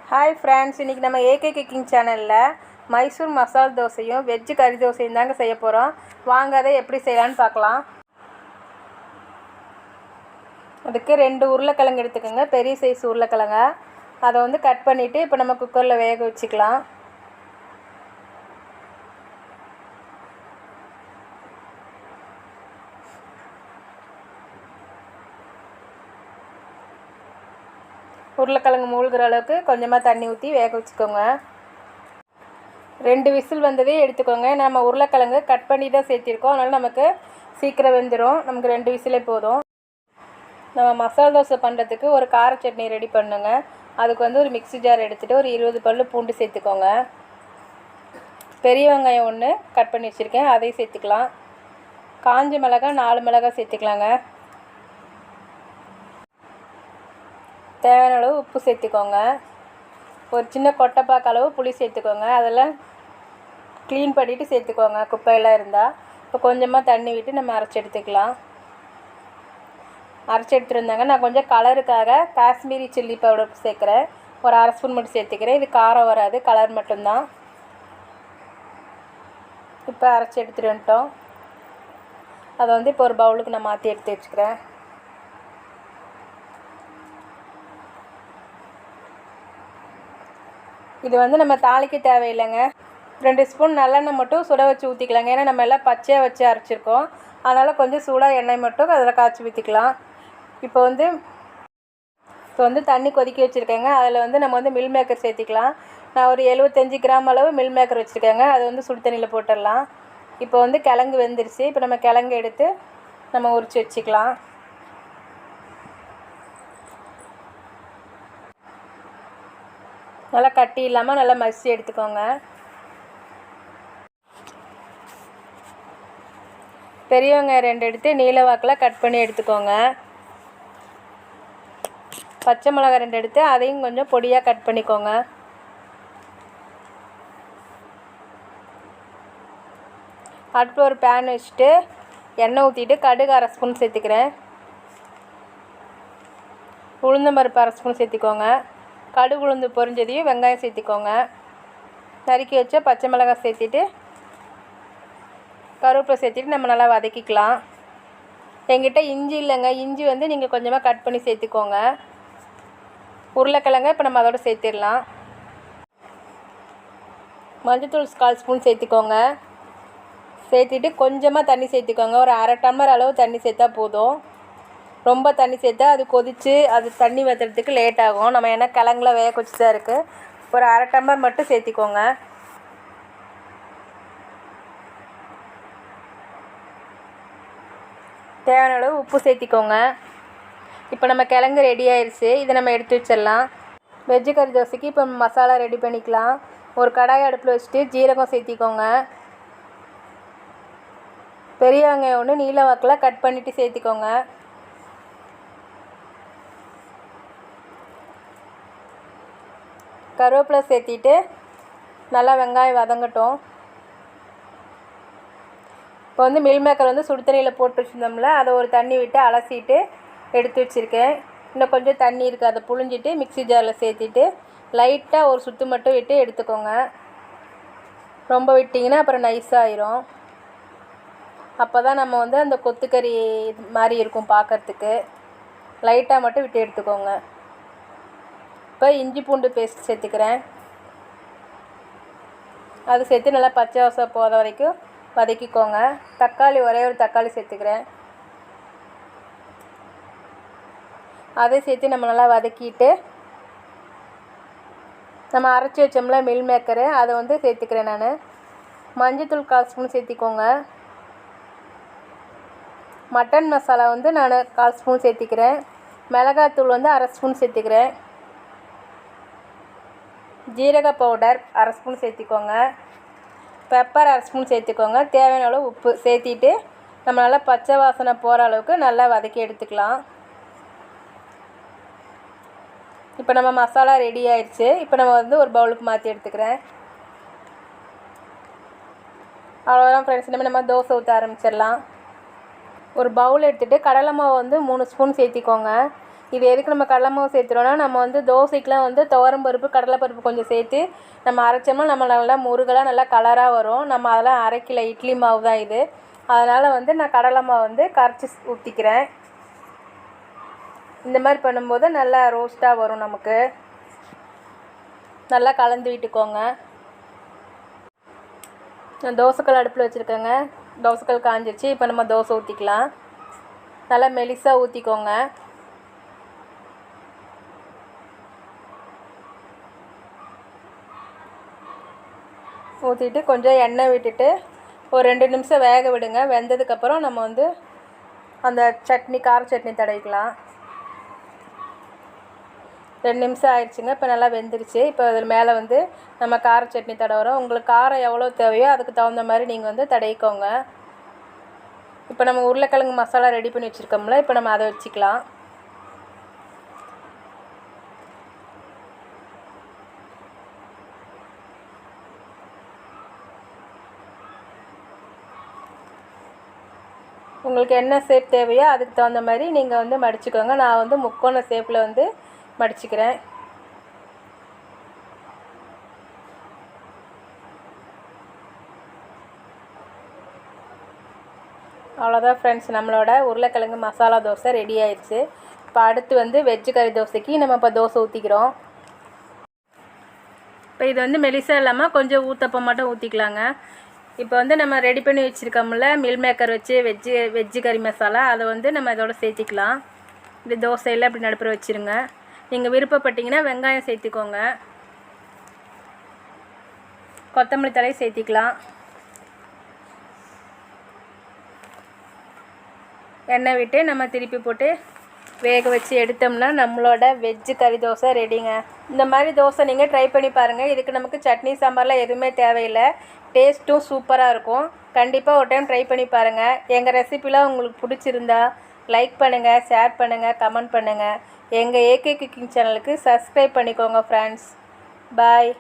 Hi friends, இன்றைக்கி நம்ம AK cooking சேனலில் மைசூர் மசால் தோசையும் வெஜ்ஜு கறி தோசையும் தாங்க செய்ய போகிறோம். வாங்க அதை எப்படி செய்யலான்னு பார்க்கலாம். அதுக்கு 2 உருளைக்கிழங்கு எடுத்துக்கோங்க, பெரிய சைஸ் உருளைக்கிழங்க. அதை வந்து கட் பண்ணிவிட்டு இப்போ நம்ம குக்கரில் வேக வச்சுக்கலாம். உருளைக்கிழங்கு மூழ்கிற அளவுக்கு கொஞ்சமாக தண்ணி ஊற்றி வேக வச்சுக்கோங்க. 2 விசில் வந்ததே எடுத்துக்கோங்க. நம்ம உருளைக்கிழங்கு கட் பண்ணி தான் சேர்த்திருக்கோம், அதனால் நமக்கு சீக்கிரம் வெந்துடும். நமக்கு 2 விசிலே போதும். நம்ம மசால் தோசை பண்ணுறதுக்கு ஒரு கார சட்னி ரெடி பண்ணுங்க. அதுக்கு வந்து ஒரு மிக்ஸி ஜார் எடுத்துகிட்டு ஒரு 20 பல் பூண்டு சேர்த்துக்கோங்க. பெரிய வெங்காயம் 1 கட் பண்ணி வச்சுருக்கேன், அதையும் சேர்த்துக்கலாம். காஞ்ச மிளகாய் 4 மிளகாய் சேர்த்துக்கலாங்க. தேவையான அளவு உப்பு சேர்த்துக்கோங்க. ஒரு சின்ன கொட்டைப்பாக்கு அளவு புளி சேர்த்துக்கோங்க. அதெல்லாம் க்ளீன் பண்ணிவிட்டு சேர்த்துக்கோங்க, குப்பையெல்லாம் இருந்தால். இப்போ கொஞ்சமாக தண்ணி விட்டு நம்ம அரைச்சி எடுத்துக்கலாம். அரைச்சி எடுத்துருந்தாங்க. நான் கொஞ்சம் கலருக்காக காஷ்மீரி சில்லி பவுடர் சேர்க்குறேன். ஒரு 1/2 ஸ்பூன் மட்டும் சேர்த்துக்கிறேன். இது காரம் வராது, கலர் மட்டும்தான். இப்போ அரைச்சி எடுத்துகிட்டு வந்துட்டோம். அதை வந்து இப்போ ஒரு பவுலுக்கு நான் மாற்றி எடுத்து வச்சுக்கிறேன். இது வந்து நம்ம தாளிக்க தேவையில்லைங்க. 2 ஸ்பூன் நல்லெண்ணெய் மட்டும் சுட வச்சு ஊற்றிக்கலாங்க. ஏன்னா நம்ம எல்லாம் பச்சையாக வச்சு அரைச்சிருக்கோம், அதனால் கொஞ்சம் சூடாக எண்ணெய் மட்டும் அதில் காய்ச்சி ஊற்றிக்கலாம். இப்போ வந்து தண்ணி கொதிக்க வச்சுருக்கேங்க. அதில் வந்து நம்ம வந்து மில் மேக்கர் சேர்த்திக்கலாம். நான் ஒரு 75 கிராம் அளவு மில் மேக்கர் வச்சுருக்கேங்க. அது வந்து சுடு தண்ணியில் போட்டுடலாம். இப்போ வந்து கிழங்கு வெந்துருச்சு. இப்போ நம்ம கிழங்கு எடுத்து நம்ம உரித்து வச்சுக்கலாம். நல்லா கட்டி இல்லாமல் நல்லா மசிச்சு எடுத்துக்கோங்க. பெரிய வெங்காயம் 2 எடுத்து நீல வாக்கில் கட் பண்ணி எடுத்துக்கோங்க. பச்சை மிளகாய் 2 எடுத்து அதையும் கொஞ்சம் பொடியாக கட் பண்ணிக்கோங்க. அடுப்பில் ஒரு பேன் வச்சுட்டு எண்ணெய் ஊற்றிட்டு கடுகு 1/2 ஸ்பூன் சேர்த்துக்கிறேன். உளுந்தம்பருப்பு 1/2 ஸ்பூன் சேர்த்திக்கோங்க. கடுகு உளுந்து பொரிஞ்சதையும் வெங்காயம் சேர்த்திக்கோங்க. நறுக்கி வச்ச பச்சை மிளகாய் சேர்த்திட்டு கருவேப்பிலை சேர்த்திட்டு நம்ம நல்லா வதக்கிக்கலாம். என்கிட்ட இஞ்சி இல்லைங்க, இஞ்சி வந்து நீங்கள் கொஞ்சமாக கட் பண்ணி சேர்த்துக்கோங்க. உருளைக்கிழங்க இப்போ நம்ம அதோட சேர்த்திடலாம். மஞ்சள்தூள் 1/4 ஸ்பூன் சேர்த்துக்கோங்க. சேர்த்திட்டு கொஞ்சமாக தண்ணி சேர்த்துக்கோங்க. ஒரு 1/2 டம்ளர் அளவு தண்ணி சேர்த்தா போதும். ரொம்ப தண்ணி சேர்த்தா அது கொதித்து அது தண்ணி வற்றுறதுக்கு லேட் ஆகும். நம்ம ஏன்னா கிழங்குல வேக வச்சு தான் இருக்குது. ஒரு 1/2 டம்ளர் மட்டும் சேர்த்திக்கோங்க. தேவையான அளவு உப்பு சேர்த்திக்கோங்க. இப்போ நம்ம கிழங்கு ரெடி ஆயிடுச்சு. இதை நம்ம எடுத்து வச்சிடலாம். வெஜ்ஜு கறி தோசைக்கு இப்போ மசாலா ரெடி பண்ணிக்கலாம். ஒரு கடாய் அடுப்பில் வச்சுட்டு ஜீரகம் சேர்த்திக்கோங்க. பெரிய வெங்காயம் 1 நீல வாக்கில் கட் பண்ணிவிட்டு சேர்த்திக்கோங்க. கருவேப்பிலை சேர்த்திட்டு நல்லா வெங்காயம் வதங்கட்டும். இப்போ வந்து மில் மேக்கர் வந்து சுடு தண்ணியில் போட்டு வச்சுருந்தோம்ல, அதை ஒரு தண்ணி விட்டு அலசிட்டு எடுத்து வச்சுருக்கேன். இன்னும் கொஞ்சம் தண்ணி இருக்குது, அதை புழிஞ்சிட்டு மிக்ஸி ஜாரில் சேர்த்திட்டு லைட்டாக ஒரு சுற்று மட்டும் விட்டு எடுத்துக்கோங்க. ரொம்ப விட்டிங்கன்னா அப்புறம் நைஸாகிடும். அப்போ தான் நம்ம வந்து அந்த கொத்துக்கறி மாதிரி இருக்கும் பார்க்குறதுக்கு. லைட்டாக மட்டும் விட்டு எடுத்துக்கோங்க. இப்போ இஞ்சி பூண்டு பேஸ்ட் சேர்த்துக்கிறேன். அது சேர்த்து நல்லா பச்சை வாசம் போகிற வரைக்கும் வதக்கிக்கோங்க. தக்காளி ஒரே ஒரு தக்காளி சேர்த்துக்கிறேன். அதை சேர்த்து நம்ம நல்லா வதக்கிட்டு நம்ம அரைச்சி வச்சோம்ல மில் மேக்கரு, அதை வந்து சேர்த்துக்கிறேன். நான் மஞ்சள்தூள் 1/4 ஸ்பூன் சேர்த்திக்கோங்க. மட்டன் மசாலா வந்து நான் 1/4 ஸ்பூன் சேர்த்திக்கிறேன். மிளகாத்தூள் வந்து 1/2 ஸ்பூன் சேர்த்துக்கிறேன். ஜீரக பவுடர் 1/2 ஸ்பூன் சேர்த்திக்கோங்க. பெப்பர் 1/2 ஸ்பூன் சேர்த்துக்கோங்க. தேவையான அளவு உப்பு சேர்த்திட்டு நம்ம நல்லா பச்சை வாசனை போகிற அளவுக்கு நல்லா வதக்கி எடுத்துக்கலாம். இப்போ நம்ம மசாலா ரெடி ஆயிடுச்சு. இப்போ நம்ம வந்து ஒரு பவுலுக்கு மாற்றி எடுத்துக்கிறேன். அவ்வளோதான் ஃப்ரெண்ட்ஸ், நம்ம தோசை ஊற்ற ஆரம்பிச்சிடலாம். ஒரு பவுல் எடுத்துகிட்டு கடலை மாவு வந்து 3 ஸ்பூன் சேர்த்திக்கோங்க. இது எதுக்கு நம்ம கடலை மாவு சேர்த்துறோன்னா, நம்ம வந்து தோசைக்கெலாம் வந்து துவரம்பருப்பு கடலைப்பருப்பு கொஞ்சம் சேர்த்து நம்ம அரைச்சோம்னா நம்ம நல்லா முருகலாக நல்லா கலராக வரும். நம்ம அதெல்லாம் அரைக்கல, இட்லி மாவு தான் இது. அதனால் வந்து நான் கடலை மாவு வந்து கரைச்சி ஊற்றிக்கிறேன். இந்த மாதிரி பண்ணும்போது நல்லா ரோஸ்ட்டாக வரும். நமக்கு நல்லா கலந்து விட்டுக்கோங்க. நான் தோசைக்கல் அடுப்பில் வச்சுருக்கேங்க. தோசைக்கல் காஞ்சிருச்சு. இப்போ நம்ம தோசை ஊற்றிக்கலாம். நல்லா மெலிசாக ஊற்றிக்கோங்க. ஊற்றிட்டு கொஞ்சம் எண்ணெய் விட்டுட்டு ஒரு 2 நிமிஷம் வேக விடுங்க. வெந்ததுக்கப்புறம் நம்ம வந்து அந்த சட்னி கார சட்னி தடவிக்கலாம். 2 நிமிஷம் ஆயிடுச்சுங்க. இப்போ நல்லா வெந்துருச்சு. இப்போ அதில் மேலே வந்து நம்ம கார சட்னி தடவுறோம். உங்களுக்கு காரம் எவ்வளோ தேவையோ அதுக்கு தகுந்த மாதிரி நீங்கள் வந்து தடவிக்கோங்க. இப்போ நம்ம உருளைக்கிழங்கு மசாலா ரெடி பண்ணி வச்சுருக்கோம்ல, இப்போ நம்ம அதை வச்சுக்கலாம். உங்களுக்கு என்ன ஷேப் தேவையோ அதுக்கு தகுந்த மாதிரி நீங்கள் வந்து மடிச்சுக்கோங்க. நான் வந்து முக்கோண ஷேப்பில் வந்து மடிச்சுக்கிறேன். அவ்வளோதான் ஃப்ரெண்ட்ஸ், நம்மளோட உருளைக்கிழங்கு மசாலா தோசை ரெடி ஆயிடுச்சு. இப்போ அடுத்து வந்து வெஜ்ஜு கறி தோசைக்கு நம்ம இப்போ தோசை ஊற்றிக்கிறோம். இப்போ இது வந்து மெலிசாக இல்லாமல் கொஞ்சம் ஊற்றப்பம் மட்டும் ஊற்றிக்கலாங்க. இப்போ வந்து நம்ம ரெடி பண்ணி வச்சுருக்கோம்ல மில் மேக்கர் வச்சு வெஜ்ஜு கறி மசாலா, அதை வந்து நம்ம இதோட சேர்த்திக்கலாம். இது தோசையில் அப்படி நடுப்புற வச்சுருங்க. நீங்கள் விருப்பப்பட்டிங்கன்னா வெங்காயம் சேர்த்திக்கோங்க. கொத்தமல்லி தழையை சேர்த்திக்கலாம். எண்ணெய் விட்டு நம்ம திருப்பி போட்டு வேக வச்சு எடுத்தோம்னா நம்மளோட வெஜ்ஜு கறி தோசை ரெடிங்க. இந்த மாதிரி தோசை நீங்கள் ட்ரை பண்ணி பாருங்கள். இதுக்கு நமக்கு சட்னி சாம்பார்லாம் எதுவுமே தேவையில்லை. டேஸ்ட்டும் சூப்பராக இருக்கும். கண்டிப்பாக ஒரு டைம் ட்ரை பண்ணி பாருங்கள். எங்கள் ரெசிபிலாம் உங்களுக்கு பிடிச்சிருந்தா லைக் பண்ணுங்கள், ஷேர் பண்ணுங்கள், கமெண்ட் பண்ணுங்கள். எங்கள் ஏகே குக்கிங் சேனலுக்கு சப்ஸ்கிரைப் பண்ணிக்கோங்க ஃப்ரெண்ட்ஸ். பாய்.